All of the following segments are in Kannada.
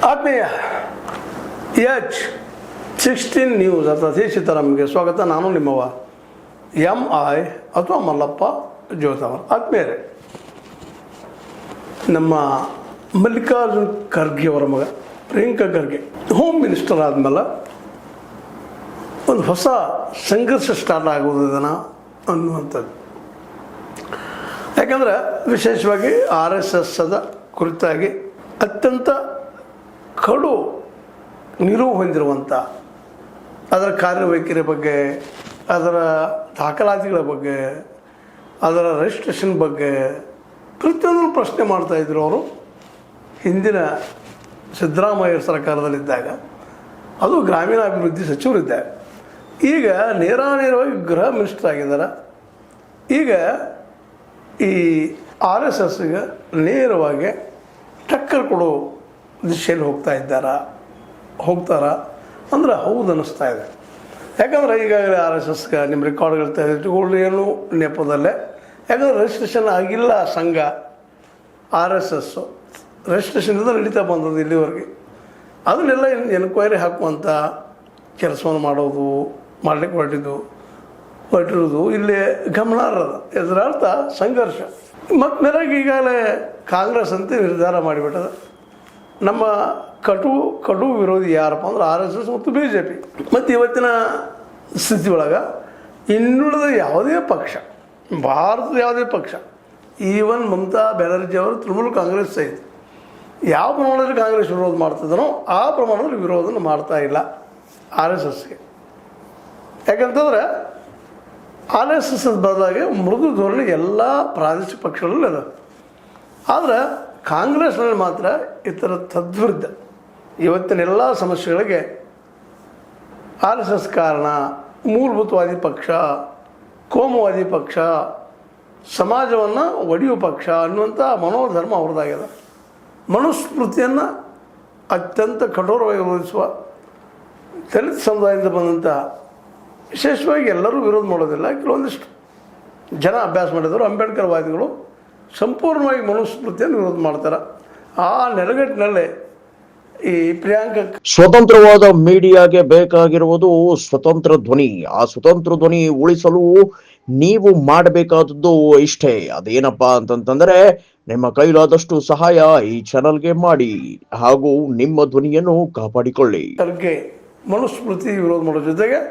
ಆತ್ಮೀಯ H16 ನ್ಯೂಸ್ ಅಥವಾ ಸೀತಾರಾಮ್ಗೆ ಸ್ವಾಗತ. ನಾನು ನಿಮ್ಮವ MI ಅಥವಾ ಮಲ್ಲಪ್ಪ ಜೋತವರ್. ಆತ್ಮೀಯರೇ, ನಮ್ಮ ಮಲ್ಲಿಕಾರ್ಜುನ್ ಖರ್ಗೆ ಅವರ ಮಗ ಪ್ರಿಯಾಂಕಾ ಖರ್ಗೆ ಹೋಮ್ ಮಿನಿಸ್ಟರ್ ಆದಮೇಲೆ ಒಂದು ಹೊಸ ಸಂಘರ್ಷ ಸ್ಟಾರ್ಟ್ ಆಗುವುದನ್ನು ಅನ್ನುವಂಥದ್ದು. ಯಾಕಂದರೆ ವಿಶೇಷವಾಗಿ RSSದ ಕುರಿತಾಗಿ ಅತ್ಯಂತ ಕಡು ನಿಲುವು ಹೊಂದಿರುವಂಥ ಅದರ ಕಾರ್ಯವೈಖರಿ ಬಗ್ಗೆ, ಅದರ ದಾಖಲಾತಿಗಳ ಬಗ್ಗೆ, ಅದರ ರಿಜಿಸ್ಟ್ರೇಷನ್ ಬಗ್ಗೆ ಪ್ರತಿಯೊಂದು ಪ್ರಶ್ನೆ ಮಾಡ್ತಾಯಿದ್ರು ಅವರು ಹಿಂದಿನ ಸಿದ್ದರಾಮಯ್ಯ ಸರ್ಕಾರದಲ್ಲಿದ್ದಾಗ, ಅದು ಗ್ರಾಮೀಣಾಭಿವೃದ್ಧಿ ಸಚಿವರಿದ್ದಾಗ. ಈಗ ನೇರವಾಗಿ ಗೃಹ ಮಿನಿಸ್ಟರ್ ಆಗಿದ್ದಾರೆ. ಈಗ ಈ RSSಗೆ ನೇರವಾಗಿ ಟಕ್ಕರ್ ಕೊಡೋ ದಿಶೆಯಲ್ಲಿ ಹೋಗ್ತಾರಾ ಅಂದ್ರೆ ಹೌದು ಅನ್ನಿಸ್ತಾ ಇದೆ. ಯಾಕಂದರೆ ಈಗಾಗಲೇ RSSಗೆ ನಿಮ್ಮ ರೆಕಾರ್ಡ್ಗಳು ತೆಗೆದಿಟ್ಟುಕೊಳ್ಳಿ ಏನು ನೆಪದಲ್ಲೇ. ಯಾಕಂದರೆ ರಿಜಿಸ್ಟ್ರೇಷನ್ ಆಗಿಲ್ಲ ಸಂಘ. RSS ರಿಜಿಸ್ಟ್ರೇಷನಿಂದ ನಡೀತಾ ಬಂದದ್ದು ಇಲ್ಲಿವರೆಗೆ. ಅದನ್ನೆಲ್ಲ ಎನ್ಕ್ವೈರಿ ಹಾಕುವಂಥ ಕೆಲಸವನ್ನು ಮಾಡಲಿಕ್ಕೆ ಹೊರಟಿರೋದು ಇಲ್ಲಿ ಗಮನಾರ್ಹದ. ಇದರ ಅರ್ಥ ಸಂಘರ್ಷ. ಮತ್ತು ಮೇಲಾಗಿ ಈಗಾಗಲೇ ಕಾಂಗ್ರೆಸ್ ಅಂತ ನಿರ್ಧಾರ ಮಾಡಿಬಿಟ್ಟದ. ನಮ್ಮ ಕಡು ವಿರೋಧಿ ಯಾರಪ್ಪ ಅಂದ್ರೆ RSS ಮತ್ತು BJP. ಮತ್ತು ಇವತ್ತಿನ ಸ್ಥಿತಿ ಒಳಗೆ ಇನ್ನುಳಿದ ಯಾವುದೇ ಪಕ್ಷ, ಭಾರತದ ಯಾವುದೇ ಪಕ್ಷ, ಈವನ್ ಮಮತಾ ಬ್ಯಾನರ್ಜಿ ಅವರು ತೃಣಮೂಲ ಕಾಂಗ್ರೆಸ್ ಸಹಿತ ಯಾವ ಪ್ರಮಾಣದಲ್ಲಿ ಕಾಂಗ್ರೆಸ್ ವಿರೋಧ ಮಾಡ್ತಿದ್ದನೋ ಆ ಪ್ರಮಾಣದಲ್ಲಿ ವಿರೋಧನ ಮಾಡ್ತಾ ಇಲ್ಲ RSSಗೆ. ಯಾಕಂತಂದ್ರೆ RSS ಬದಲಾಗಿ ಮೃದು ಧೋರಣೆ ಎಲ್ಲ ಪ್ರಾದೇಶಿಕ ಪಕ್ಷಗಳಲ್ಲಿ ಅದ. ಆದರೆ ಕಾಂಗ್ರೆಸ್ನಲ್ಲಿ ಮಾತ್ರ ಇತರ ತದ್ವಿರುದ್ಧ. ಇವತ್ತಿನ ಎಲ್ಲ ಸಮಸ್ಯೆಗಳಿಗೆ RSS ಕಾರಣ. ಮೂಲಭೂತವಾದಿ ಪಕ್ಷ, ಕೋಮುವಾದಿ ಪಕ್ಷ, ಸಮಾಜವನ್ನು ಒಡೆಯುವ ಪಕ್ಷ ಅನ್ನುವಂಥ ಮನೋಧರ್ಮ ಅವ್ರದ್ದಾಗಿದೆ. ಮನುಸ್ಮೃತಿಯನ್ನು ಅತ್ಯಂತ ಕಠೋರವಾಗಿ ವಿರೋಧಿಸುವ ದಲಿತ ಸಮುದಾಯದಿಂದ ಬಂದಂಥ, ವಿಶೇಷವಾಗಿ ಎಲ್ಲರೂ ವಿರೋಧ ಮಾಡೋದಿಲ್ಲ, ಕೆಲವೊಂದಿಷ್ಟು ಜನ ಅಭ್ಯಾಸ ಮಾಡಿದವರು ಅಂಬೇಡ್ಕರ್ ವಾದಿಗಳು ಸಂಪೂರ್ಣವಾಗಿ ಮನುಸ್ಮೃತಿಯನ್ನು ವಿರೋಧ ಮಾಡ್ತಾರೆ. ಆ ನೆಲಗಟ್ಟಿನಲ್ಲೇ ಈ ಪ್ರಿಯಾಂಕಾ ಸ್ವತಂತ್ರವಾದ ಮೀಡಿಯಾಗೆ ಬೇಕಾಗಿರುವುದು ಸ್ವತಂತ್ರ ಧ್ವನಿ. ಆ ಸ್ವತಂತ್ರ ಧ್ವನಿ ಉಳಿಸಲು ನೀವು ಮಾಡಬೇಕಾದದ್ದು ಇಷ್ಟೇ. ಅದೇನಪ್ಪಾ ಅಂತಂತಂದ್ರೆ ನಿಮ್ಮ ಕೈಲಾದಷ್ಟು ಸಹಾಯ ಈ ಚಾನಲ್ಗೆ ಮಾಡಿ ಹಾಗೂ ನಿಮ್ಮ ಧ್ವನಿಯನ್ನು ಕಾಪಾಡಿಕೊಳ್ಳಿ. ಖರ್ಗೆ ಮನುಸ್ಮೃತಿ ವಿರೋಧ ಮಾಡೋ ಜೊತೆಗೆ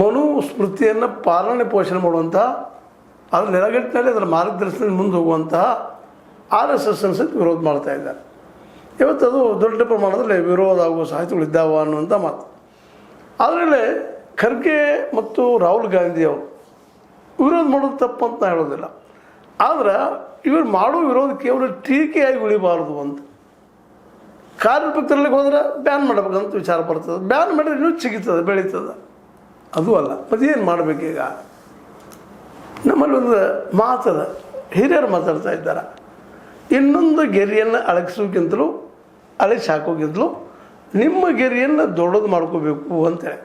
ಮನುಸ್ಮೃತಿಯನ್ನು ಪಾಲನೆ ಪೋಷಣೆ ಮಾಡುವಂತಹ, ಅದರ ನೆಲಗಟ್ಟಿನಲ್ಲಿ ಅದರ ಮಾರ್ಗದರ್ಶನದಲ್ಲಿ ಮುಂದೆ ಹೋಗುವಂತಹ RSS ಸಹಿತ ವಿರೋಧ ಮಾಡ್ತಾ ಇದ್ದಾರೆ. ಇವತ್ತದು ದೊಡ್ಡ ಪ್ರಮಾಣದಲ್ಲಿ ವಿರೋಧ ಆಗುವ ಸಾಧ್ಯತೆಗಳಿದ್ದಾವ ಅನ್ನುವಂಥ ಮಾತು. ಅದರಲ್ಲಿ ಖರ್ಗೆ ಮತ್ತು ರಾಹುಲ್ ಗಾಂಧಿ ಅವರು ವಿರೋಧ ಮಾಡೋದು ತಪ್ಪು ಅಂತ ನಾನು ಹೇಳೋದಿಲ್ಲ. ಆದರೆ ಇವರು ಮಾಡೋ ವಿರೋಧ ಕೇವಲ ಟೀಕೆಯಾಗಿ ಉಳಿಬಾರ್ದು ಅಂತ. ಕಾರ್ಯಪತ್ರದಲ್ಲಿ ಹೋದ್ರೆ ಬ್ಯಾನ್ ಮಾಡಬೇಕಂತ ವಿಚಾರ ಬರ್ತದೆ. ಬ್ಯಾನ್ ಮಾಡಿದ್ರೆ ಇನ್ನೂ ಸಿಗುತ್ತದೆ, ಬೆಳೀತದೆ. ಅದು ಅಲ್ಲ. ಮತ್ತು ಏನು ಮಾಡಬೇಕೀಗ? ನಮ್ಮಲ್ಲಿ ಒಂದು ಮಾತದ, ಹಿರಿಯರು ಮಾತಾಡ್ತಾ ಇದ್ದಾರೆ, ಇನ್ನೊಂದು ಗೆರೆಯನ್ನು ಅಳಗಿಸೋಕ್ಕಿಂತಲೂ ಅಳಿಸಿ ಹಾಕೋಕ್ಕಿಂತಲೂ ನಿಮ್ಮ ಗೆರೆಯನ್ನು ದೊಡ್ಡದು ಮಾಡ್ಕೋಬೇಕು ಅಂತೇಳಿ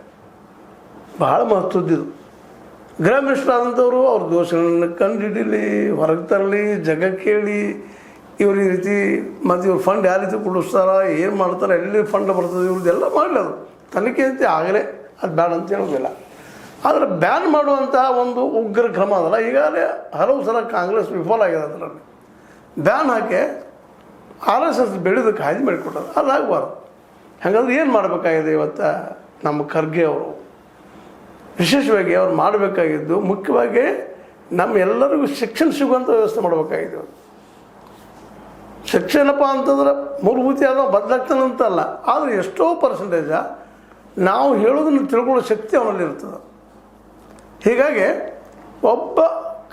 ಭಾಳ ಮಹತ್ವದ್ದಿದ್ದು. ಗೃಹ ಮಿನಿಸ್ಟರ್ ಆದಂಥವರು ಅವ್ರ ದೋಷಗಳನ್ನು ಕಂಡುಹಿಡೀಲಿ, ಹೊರಗೆ ತರಲಿ, ಜಗಕ್ಕೆ ಹೇಳಿ, ಇವ್ರು ಈ ರೀತಿ ಮತ್ತು ಇವ್ರು ಫಂಡ್ ಯಾವ ರೀತಿ ಕೊಡಿಸ್ತಾರ, ಏನು ಮಾಡ್ತಾರೆ, ಎಲ್ಲಿ ಫಂಡ್ ಬರ್ತದೆ, ಇವ್ರದ್ದೆಲ್ಲ ಮಾಡಲಿ. ಅದು ತನಿಖೆ ಅಂತ ಆಗಲೇ ಅದು ಬ್ಯಾನ್ ಅಂತ ಹೇಳೋದಿಲ್ಲ. ಆದರೆ ಬ್ಯಾನ್ ಮಾಡುವಂಥ ಒಂದು ಉಗ್ರ ಕ್ರಮ ಅದಲ್ಲ. ಈಗಾಗಲೇ ಹಲವು ಸಲ ಕಾಂಗ್ರೆಸ್ ವಿಫಲ ಆಗಿದೆ ಅದರಲ್ಲಿ. ಬ್ಯಾನ್ ಹಾಕಿ RSS ಬೆಳೆದಕ್ಕೆ ಹಾದಿ ಮಾಡಿಕೊಟ್ಟದು. ಅದಾಗಬಾರ್ದು. ಹಾಗಾದ್ರೆ ಏನು ಮಾಡಬೇಕಾಗಿದೆ ಇವತ್ತು ನಮ್ಮ ಖರ್ಗೆ ಅವರು? ವಿಶೇಷವಾಗಿ ಅವ್ರು ಮಾಡಬೇಕಾಗಿದ್ದು ಮುಖ್ಯವಾಗಿ ನಮ್ಮ ಎಲ್ಲರಿಗೂ ಶಿಕ್ಷಣ ಸಿಗುವಂಥ ವ್ಯವಸ್ಥೆ ಮಾಡಬೇಕಾಗಿದೆ. ಶಿಕ್ಷಣಪ್ಪ ಅಂತಂದ್ರೆ ಮೂಲಭೂತ ಯಾವುದೋ ಬದಲಾಗ್ತಾನಂತಲ್ಲ, ಆದರೆ ಎಷ್ಟೋ ಪರ್ಸೆಂಟೇಜ ನಾವು ಹೇಳೋದನ್ನು ತಿಳ್ಕೊಳ್ಳೋ ಶಕ್ತಿ ಅವನಲ್ಲಿ ಇರ್ತದೆ. ಹೀಗಾಗಿ ಒಬ್ಬ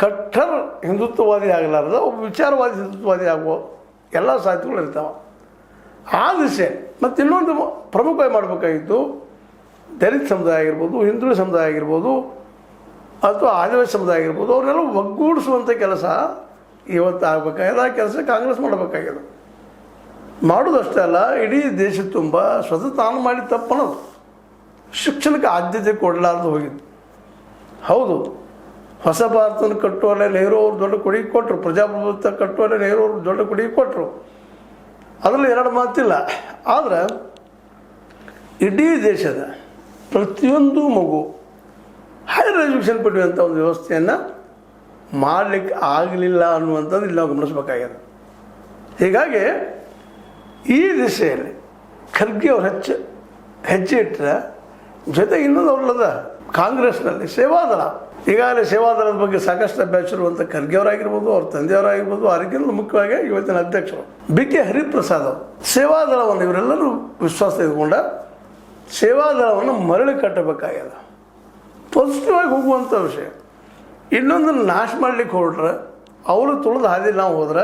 ಕಟ್ಟರ್ ಹಿಂದುತ್ವವಾದಿ ಆಗಲಾರ್ದ ಒಬ್ಬ ವಿಚಾರವಾದಿ ಹಿಂದುತ್ವವಾದಿ ಆಗುವ ಎಲ್ಲ ಸಾಧ್ಯತೆಗಳು ಇರ್ತಾವೆ. ಆ ದಿಸೆ ಮತ್ತು ಇನ್ನೊಂದು ಪ್ರಮುಖವಾಗಿ ಮಾಡಬೇಕಾಗಿತ್ತು, ದಲಿತ ಸಮುದಾಯ ಆಗಿರ್ಬೋದು, ಹಿಂದುಳಿದ ಸಮುದಾಯ ಆಗಿರ್ಬೋದು, ಅಥವಾ ಆದಿವಾಸಿ ಸಮುದಾಯ ಆಗಿರ್ಬೋದು, ಅವನ್ನೆಲ್ಲ ಒಗ್ಗೂಡಿಸುವಂಥ ಕೆಲಸ ಇವತ್ತು ಆಗಬೇಕಾಗಿದೆ. ಆ ಕೆಲಸ ಕಾಂಗ್ರೆಸ್ ಮಾಡಬೇಕಾಗಿದೆ. ಮಾಡೋದಷ್ಟೇ ಅಲ್ಲ, ಇಡೀ ದೇಶ ತುಂಬ ಸ್ವತಃ ತಾನು ಮಾಡಿ ತಪ್ಪನ್ನೋದು. ಶಿಕ್ಷಣಕ್ಕೆ ಆದ್ಯತೆ ಕೊಡಲಾರ್ದು ಹೋಗಿದ್ದು. ಹೌದು, ಹೊಸ ಭಾರತವನ್ನು ಕಟ್ಟುವಲ್ಲೇ ನೆಹರು ಅವರು ದೊಡ್ಡ ಕೊಡುಗೆ ಕೊಟ್ಟರು. ಪ್ರಜಾಪ್ರಭುತ್ವ ಕಟ್ಟುವಲ್ಲೇ ನೆಹರು ಅವರು ದೊಡ್ಡ ಕೊಡುಗೆ ಕೊಟ್ಟರು. ಅದರಲ್ಲಿ ಎರಡು ಮಾತಿಲ್ಲ. ಆದರೆ ಇಡೀ ದೇಶದ ಪ್ರತಿಯೊಂದು ಮಗು ಹೈಯರ್ ಎಜುಕೇಷನ್ ಪಡೆಯುವಂಥ ಒಂದು ವ್ಯವಸ್ಥೆಯನ್ನು ಮಾಡಲಿಕ್ಕೆ ಆಗಲಿಲ್ಲ ಅನ್ನುವಂಥದ್ದು ಇಲ್ಲಿ ನಾವು ಗಮನಿಸಬೇಕಾಗಿದೆ. ಹೀಗಾಗಿ ಈ ದಿಶೆಯಲ್ಲಿ ಖರ್ಗೆ ಅವ್ರು ಹೆಜ್ಜೆ ಇಟ್ಟರೆ, ಜೊತೆಗೆ ಇನ್ನೊಂದು ಅವ್ರಲ್ಲದ ಕಾಂಗ್ರೆಸ್ನಲ್ಲಿ ಸೇವಾದಳ, ಈಗಾಗಲೇ ಸೇವಾದಳದ ಬಗ್ಗೆ ಸಾಕಷ್ಟು ಅಭ್ಯಾಸ ಇರುವಂಥ ಖರ್ಗೆ ಅವರಾಗಿರ್ಬೋದು, ಅವ್ರ ತಂದೆಯವರಾಗಿರ್ಬೋದು, ಅದಕ್ಕಿಂತ ಮುಖ್ಯವಾಗಿ ಇವತ್ತಿನ ಅಧ್ಯಕ್ಷರು BK ಹರಿಪ್ರಸಾದ್ ಅವರು ಸೇವಾದಳವನ್ನು ಇವರೆಲ್ಲರೂ ವಿಶ್ವಾಸ ತೆಗೆದುಕೊಂಡ ಸೇವಾದಳವನ್ನು ಮರಳಿ ಕಟ್ಟಬೇಕಾಗ್ಯದ. ಪಾಸಿಟಿವ್ ಆಗಿ ಹೋಗುವಂಥ ವಿಷಯ. ಇನ್ನೊಂದನ್ನು ನಾಶ ಮಾಡಲಿಕ್ಕೆ ಹೊರಟ್ರೆ, ಅವರು ತುಳಿದ ಹಾದಿ ನಾವು ಹೋದ್ರೆ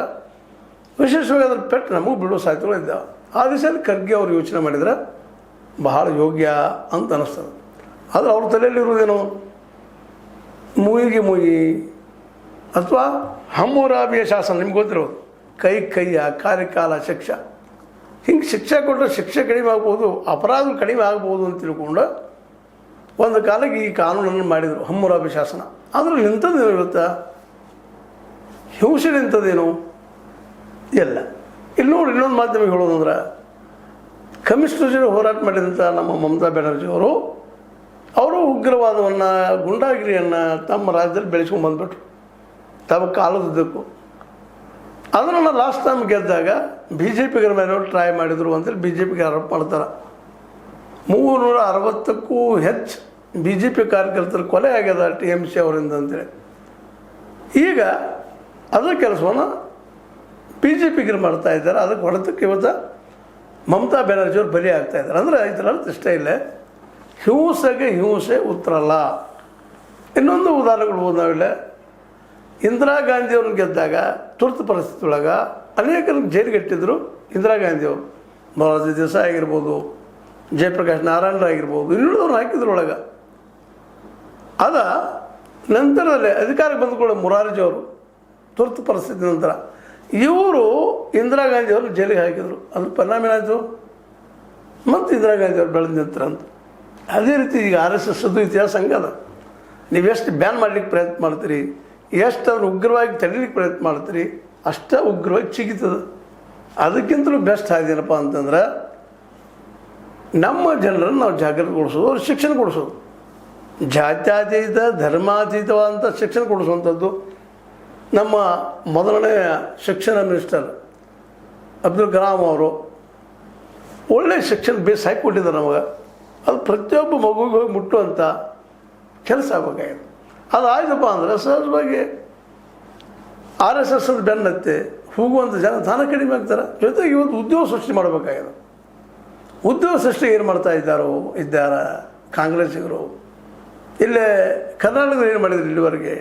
ವಿಶೇಷವಾಗಿ ಅದ್ರ ಪೆಟ್ಟು ನಮಗೂ ಬಿಡೋ ಸಾಧ್ಯತೆಗಳು ಇದ್ದಾವೆ. ಆ ದಿಶೆಯಲ್ಲಿ ಖರ್ಗೆ ಅವರು ಯೋಚನೆ ಮಾಡಿದರೆ ಬಹಳ ಯೋಗ್ಯ ಅಂತ ಅನ್ನಿಸ್ತದೆ. ಆದರೆ ಅವ್ರ ತಲೆಯಲ್ಲಿರುವುದೇನು, ಮುಯಿ ಅಥವಾ ಹಮ್ಮುರಾಬಿಯ ಶಾಸನ, ನಿಮ್ಗೆ ಗೊತ್ತಿರೋದು, ಕೈಯ ಕಾರ್ಯಕಾಲ ಶಿಕ್ಷೆ. ಹಿಂಗೆ ಶಿಕ್ಷೆ ಕೊಟ್ಟರೆ ಶಿಕ್ಷೆ ಕಡಿಮೆ ಆಗ್ಬೋದು, ಅಪರಾಧ ಕಡಿಮೆ ಆಗ್ಬೋದು ಅಂತ ತಿಳ್ಕೊಂಡು ಒಂದು ಕಾಲಕ್ಕೆ ಈ ಕಾನೂನನ್ನು ಮಾಡಿದರು, ಹಮ್ಮುರಾಬಿ ಶಾಸನ. ಆದರೆ ನಿಂತದ್ದೇನು ಇವತ್ತು, ಹಿಂಸೆ ನಿಂತದೇನು ಎಲ್ಲ. ಇಲ್ಲಿ ನೋಡಿ, ಇನ್ನೊಂದು ಮಾಧ್ಯಮಿಗೆ ಹೇಳೋದಂದ್ರೆ, ಕಮ್ಯುನಿಸ್ಟ್ ಜೊತೆ ಹೋರಾಟ ಮಾಡಿದಂಥ ನಮ್ಮ ಮಮತಾ ಬ್ಯಾನರ್ಜಿ ಅವರು ಉಗ್ರವಾದವನ್ನು, ಗುಂಡಾಗಿರಿಯನ್ನು ತಮ್ಮ ರಾಜ್ಯದಲ್ಲಿ ಬೆಳೆಸ್ಕೊಂಡು ಬಂದುಬಿಟ್ರು ತಮ್ಮ ಕಾಲದುದ್ದಕ್ಕೂ. ಅದನ್ನು ಲಾಸ್ಟ್ ಟೈಮ್ ಗೆದ್ದಾಗ BJPಗರ ಮೇಲೆ ಟ್ರೈ ಮಾಡಿದರು ಅಂತೇಳಿ BJPಗೆ ಆರೋಪ ಮಾಡ್ತಾರೆ. 360ಕ್ಕೂ ಹೆಚ್ಚು BJP ಕಾರ್ಯಕರ್ತರು ಕೊಲೆ ಆಗ್ಯದ TMC ಅವರಿಂದ ಅಂತೇಳಿ. ಈಗ ಅದರ ಕೆಲಸವನ್ನು BJPಗರು ಮಾಡ್ತಾ ಇದ್ದಾರೆ. ಅದಕ್ಕೆ ಹೊಡೆತಕ್ಕೆ ಇವತ್ತು ಮಮತಾ ಬ್ಯಾನರ್ಜಿಯವರು ಬಲಿ ಆಗ್ತಾ ಇದ್ದಾರೆ. ಅಂದರೆ ಇದರಲ್ಲಿ ಇಷ್ಟ ಇಲ್ಲ, ಹಿಂಸೆಗೆ ಹಿಂಸೆ ಉತ್ತರ ಅಲ್ಲ. ಇನ್ನೊಂದು ಉದಾಹರಣೆಗಳು ನಾವಿಲ್ಲ, ಇಂದಿರಾ ಗಾಂಧಿಯವ್ರನ್ನ ಗೆದ್ದಾಗ ತುರ್ತು ಪರಿಸ್ಥಿತಿ ಒಳಗೆ ಅನೇಕರಿಗೆ ಜೈಲಿಗೆಟ್ಟಿದ್ರು ಇಂದಿರಾ ಗಾಂಧಿಯವರು. ಮೊರಾರ್ಜಿ ದೇಸಾಯಿ ಆಗಿರ್ಬೋದು, ಜಯಪ್ರಕಾಶ್ ನಾರಾಯಣರಾಗಿರ್ಬೋದು, ಇನ್ನುಳಿದವ್ರು ಹಾಕಿದ್ರು ಒಳಗೆ. ಅದ ನಂತರದಲ್ಲಿ ಅಧಿಕಾರಕ್ಕೆ ಬಂದುಕೊಳ್ಳೋ ಮೊರಾರ್ಜಿಯವರು ತುರ್ತು ಪರಿಸ್ಥಿತಿ ನಂತರ ಇವರು ಇಂದಿರಾ ಗಾಂಧಿಯವರು ಜೈಲಿಗೆ ಹಾಕಿದರು. ಅದ್ರ ಪರಿಣಾಮ ಏನಾಯಿತು, ಮತ್ತು ಇಂದಿರಾ ಗಾಂಧಿಯವರು ಬೆಳೆದು ನಿಂತರಂತ. ಅದೇ ರೀತಿ ಈಗ RSS ಇತಿಹಾಸ ಹಂಗದ. ನೀವು ಎಷ್ಟು ಬ್ಯಾನ್ ಮಾಡಲಿಕ್ಕೆ ಪ್ರಯತ್ನ ಮಾಡ್ತೀರಿ, ಎಷ್ಟು ಅದ್ರ ಉಗ್ರವಾಗಿ ತಡೀಲಿಕ್ಕೆ ಪ್ರಯತ್ನ ಮಾಡ್ತೀರಿ, ಅಷ್ಟೇ ಉಗ್ರವಾಗಿ ಚಿಗಿತದೆ. ಅದಕ್ಕಿಂತಲೂ ಬೆಸ್ಟ್ ಆಗಿದೆಯಪ್ಪ ಅಂತಂದ್ರೆ ನಮ್ಮ ಜನರನ್ನು ನಾವು ಜಾಗೃತಿಗೊಳಿಸೋದು, ಅವ್ರು ಶಿಕ್ಷಣ ಕೊಡಿಸೋದು, ಜಾತ್ಯತೀತ ಧರ್ಮಾತೀತವಾದಂಥ ಶಿಕ್ಷಣ ಕೊಡಿಸುವಂಥದ್ದು. ನಮ್ಮ ಮೊದಲನೆಯ ಶಿಕ್ಷಣ ಮಿನಿಸ್ಟರ್ ಅಬ್ದುಲ್ ಕಲಾಂ ಅವರು ಒಳ್ಳೆಯ ಶಿಕ್ಷಣ ಬೇಸ್ ಹಾಕಿ ಕೊಟ್ಟಿದ್ದಾರೆ ನಮಗೆ. ಅದು ಪ್ರತಿಯೊಬ್ಬ ಮಗುವಿಗೆ ಹೋಗಿ ಮುಟ್ಟುವಂಥ ಕೆಲಸ ಆಗಬೇಕಾಗಿದೆ. ಅದು ಆಯ್ತಪ್ಪ ಅಂದರೆ ಸಹಜವಾಗಿ RSS ಬೆನ್ನತ್ತೆ ಹೋಗುವಂಥ ಜನ ತಾನೇ ಕಡಿಮೆ ಆಗ್ತಾರೆ. ಜೊತೆಗೆ ಇವತ್ತು ಉದ್ಯೋಗ ಸೃಷ್ಟಿ ಮಾಡಬೇಕಾಗಿದೆ. ಉದ್ಯೋಗ ಸೃಷ್ಟಿ ಏನು ಮಾಡ್ತಾ ಇದ್ದಾರೆ ಕಾಂಗ್ರೆಸ್ಸಿಗರು. ಇಲ್ಲೇ ಕರ್ನಾಟಕದಲ್ಲಿ ಏನು ಮಾಡಿದ್ರು ಇಲ್ಲಿವರೆಗೆ,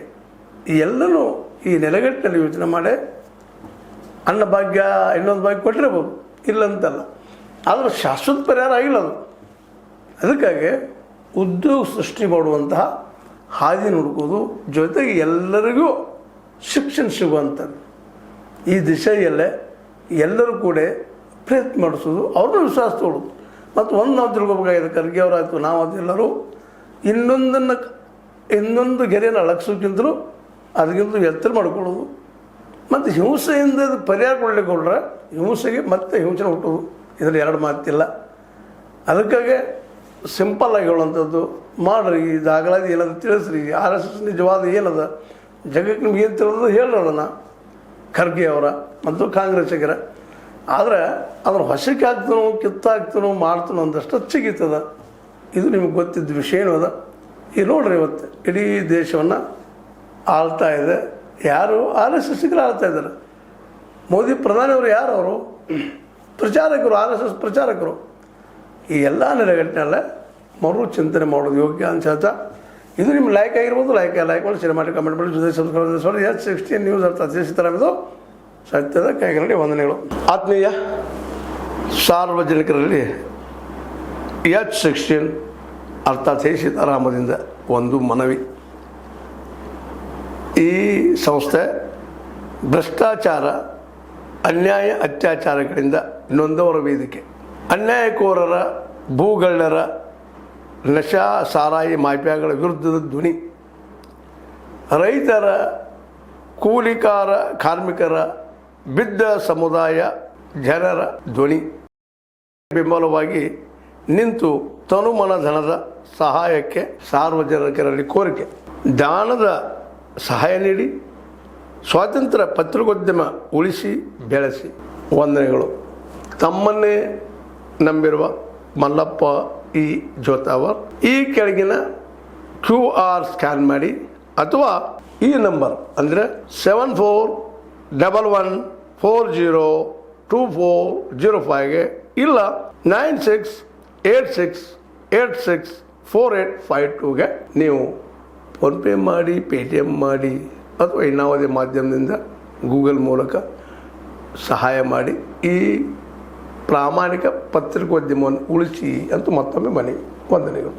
ಈ ಎಲ್ಲನೂ ಈ ನೆಲೆಗಟ್ಟಿನಲ್ಲಿ ಯೋಚನೆ ಮಾಡಿ ಅನ್ನಭಾಗ್ಯ ಇನ್ನೊಂದು ಭಾಗ್ಯ ಕೊಟ್ಟಿರ್ಬೋದು, ಇಲ್ಲಂತಲ್ಲ. ಆದರೆ ಶಾಶ್ವತ ಪರಿಹಾರ ಆಗಿಲ್ಲ ಅದು. ಅದಕ್ಕಾಗಿ ಉದ್ಯೋಗ ಸೃಷ್ಟಿ ಮಾಡುವಂತಹ ಹಾದಿ ಹುಡುಕೋದು, ಜೊತೆಗೆ ಎಲ್ಲರಿಗೂ ಶಿಕ್ಷಣ ಸಿಗುವಂಥದ್ದು, ಈ ದಿಶೆಯಲ್ಲೇ ಎಲ್ಲರೂ ಕೂಡ ಪ್ರಯತ್ನ ಮಾಡಿಸೋದು, ಅವ್ರನ್ನೂ ವಿಶ್ವಾಸ ತೊಗೊಳ್ಳೋದು. ಮತ್ತು ಒಂದು ನಾವು ತಿಳ್ಕೊಬೇಕಾಗಿದೆ, ಖರ್ಗೆ ಅವರಾಯಿತು ನಾವಾಯ್ತು ಎಲ್ಲರೂ ಇನ್ನೊಂದು ಗೆರೆಯನ್ನು ಅಳಗ್ಸೋಕ್ಕಿಂತಲೂ ಅದಕ್ಕಿಂತ ಎತ್ತರ ಮಾಡ್ಕೊಳ್ಳೋದು. ಮತ್ತು ಹಿಂಸೆಯಿಂದ ಅದು ಪರಿಹಾರ ಕೊಡಲಿಕ್ಕೆ ಹೊರಟ್ರೆ ಹಿಂಸೆಗೆ ಮತ್ತೆ ಹಿಂಸೆ ಹುಟ್ಟೋದು, ಇದರಲ್ಲಿ ಎರಡು ಮಾತಿಲ್ಲ. ಅದಕ್ಕಾಗಿ ಸಿಂಪಲ್ಲಾಗಿ ಹೇಳುವಂಥದ್ದು ಮಾಡ್ರಿ, ಇದಾಗಲಾದ ಏನದ ತಿಳಿಸ್ರಿ, RSS ನಿಜವಾದ ಏನದ ಜಗಕ್ಕೆ ನಿಮ್ಗೆ ಏನು ತಿಳಿದು ಹೇಳೋಣ ಖರ್ಗೆ ಅವರ ಮತ್ತು ಕಾಂಗ್ರೆಸ್ಸಿಗರ. ಆದರೆ ಅದ್ರ ಹೊಸಕ್ಕೆ ಹಾಕ್ತಾನೋ ಕಿತ್ತಾಕ್ತಾನೋ ಮಾಡ್ತಾನೋ ಒಂದಷ್ಟು ಚಿಗಿತದ. ಇದು ನಿಮಗೆ ಗೊತ್ತಿದ್ದ ವಿಷಯ ಅದ. ಈಗ ನೋಡ್ರಿ, ಇವತ್ತು ಇಡೀ ದೇಶವನ್ನು ಆಳ್ತಾ ಇದೆ ಯಾರು, RSSಗರು ಆಳ್ತಾ ಇದ್ದಾರೆ. ಮೋದಿ ಪ್ರಧಾನಿಯವರು ಯಾರು, ಅವರು ಪ್ರಚಾರಕರು, RSS ಪ್ರಚಾರಕರು. ಈ ಎಲ್ಲ ನೆಲೆಗಟ್ಟಿನಲ್ಲೇ ಮರು ಚಿಂತನೆ ಮಾಡೋದು ಯೋಗ್ಯ ಅನ್ಸುತ್ತಾ. ಇದು ನಿಮ್ಮ ಲೈಕ್ ಆಗಿರ್ಬೋದು, ಲೈಕ್ ಮಾಡಿ ಶೇರ್ ಮಾಡಿ, ಕಮೆಂಟ್ ಮಾಡಿ, ಜೊತೆ ಸಬ್ಸ್ಕ್ರೈಬ್. H16 ನ್ಯೂಸ್ ಅರ್ಥಾತ್ ಇದು ಸತ್ಯದ ಕೈಗಳಲ್ಲಿ ವಂದನೆಗಳು. ಆತ್ಮೀಯ ಸಾರ್ವಜನಿಕರಲ್ಲಿ H16 ಅರ್ಥಾತ್ ಸೀತಾರಾಮದಿಂದ ಒಂದು ಮನವಿ. ಈ ಸಂಸ್ಥೆ ಭ್ರಷ್ಟಾಚಾರ, ಅನ್ಯಾಯ, ಅತ್ಯಾಚಾರಗಳಿಂದ ನೊಂದವರ ವೇದಿಕೆ. ಅನ್ಯಾಯಕೋರರ, ಭೂಗಳ್ಳರ, ನಶಾ ಸಾರಾಯಿ ಮಾಫಿಯಾಗಳ ವಿರುದ್ಧದ ಧ್ವನಿ. ರೈತರ, ಕೂಲಿಕಾರ, ಕಾರ್ಮಿಕರ, ಬಿದ್ದ ಸಮುದಾಯ, ಜನರ ಧ್ವನಿ ಬೆಂಬಲವಾಗಿ ನಿಂತು ತನುಮನ ಧನದ ಸಹಾಯಕ್ಕೆ ಸಾರ್ವಜನಿಕರಲ್ಲಿ ಕೋರಿಕೆ. ದಾನದ ಸಹಾಯ ನೀಡಿ ಸ್ವಾತಂತ್ರ್ಯ ಪತ್ರಿಕೋದ್ಯಮ ಉಳಿಸಿ ಬೆಳೆಸಿ. ವಂದನೆಗಳು. ತಮ್ಮನ್ನೇ ನಂಬಿರುವ ಮಲ್ಲಪ್ಪ ಇ ಜೋತಾವರ್. ಈ ಕೆಳಗಿನ QR ಸ್ಕ್ಯಾನ್ ಮಾಡಿ ಅಥವಾ ಈ ನಂಬರ್ ಅಂದರೆ 7411402405ಗೆ ಇಲ್ಲ 9686864852ಗೆ ನೀವು ಫೋನ್ಪೇ ಮಾಡಿ, ಪೇಟಿಎಮ್ ಮಾಡಿ ಅಥವಾ ಇನ್ನಾವುದೇ ಮಾಧ್ಯಮದಿಂದ ಗೂಗಲ್ ಮೂಲಕ ಸಹಾಯ ಮಾಡಿ ಈ ಪ್ರಾಮಾಣಿಕ ಪತ್ರಿಕೋದ್ಯಮವನ್ನು ಉಳಿಸಿ ಅಂತ ಮತ್ತೊಮ್ಮೆ ಮನವಿ. ವಂದನೆಗಳು.